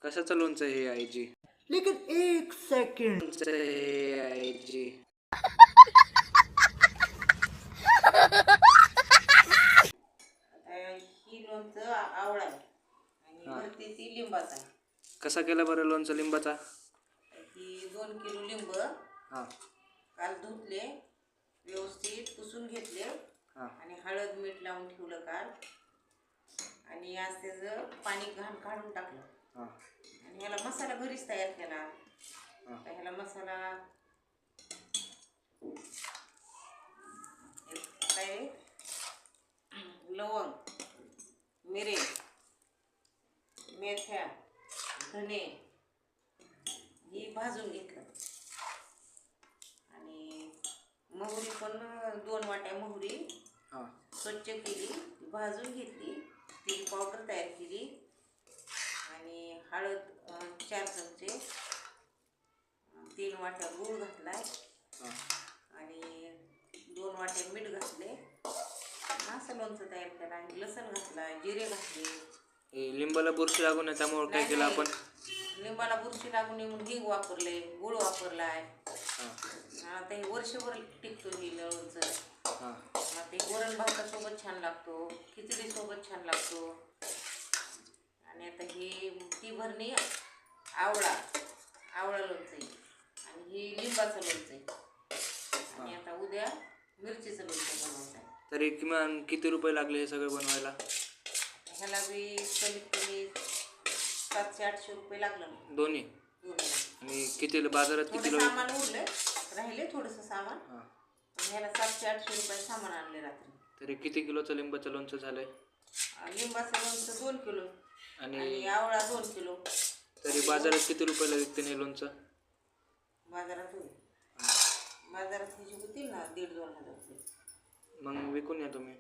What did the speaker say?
कशाचं लोणचं हे आईजी? लेकिन एक सेकंड, लोणचं हे आईजी. ही लोणचं आवळा आहे आणि हा. वरती ती लिंबाचा आहे. कसा केला बरं लोणचं लिंबाचा? ही 2 किलो लिंब हां काल धुतले, व्यवस्थित पुसून घेतले हां आणि हळद मीठ लावून ठेवलं काल. आणि आज त्याचं पाणी घाण काढून टाकलं हां आणि ह्याला मसाला घरीच तयार केला. हां आता ह्याला मसाला काय लवंग, मिरे, मेथ्या, धने ही भाजून घेतलं आणि मोहरी पण 2 वाट्या मोहरी हां स्वच्छ केली, भाजून घेतली, तिची पावडर तयार केली आणि हळद 4 चमचे, 3 वाट्या गूळ घातलाय हां. आणि 2 वाट्या मीठ घातले. असं लोणचं तयार केलं आणि लसण घातला, जिरे घातले. हे लिंबाला बुरशी लागू नये त्यामुळे काय केलं आपण? लिंबाला बुरशी लागून नये म्हणून हिंग वापरले, गूळ वापरलाय. हां आता हे वर्षभर टिकतो हे लोणचं. हां आता हे वरण भातासोबत छान लागतो, खिचडीसोबत छान लागतो. आणि आता ही ती भरणी आवळा लोणचं आहे आणि ही लिंबाचं लोणचं आहे. आणि आता उद्या मिरचीचं लोणचं बनवायचं आहे. तरी किमान किती रुपये लागले हे सगळं बनवायला? ह्याला बी कमीत कमी 700-800 रुपये लागलं ना दोन्ही? दोन्हीला. आणि किती बाजारात थोडं किती सामान उरलं, राहिले थोडंसं सामान. हां. पण ह्याला 700-800 रुपये सामान आणले रात्री. तरी किती किलोचं लिंबाचं लोणचं झालंय? लिंबाचं लोणचं 2 किलो आणि आणि आवळा 2 किलो. तरी बाजारात किती रुपयाला विकते हे लोणचं? बाजारात होईल, बाजारात ह्याची होतील ना 1,500-2,000 रुपये. मग विकून या तुम्ही.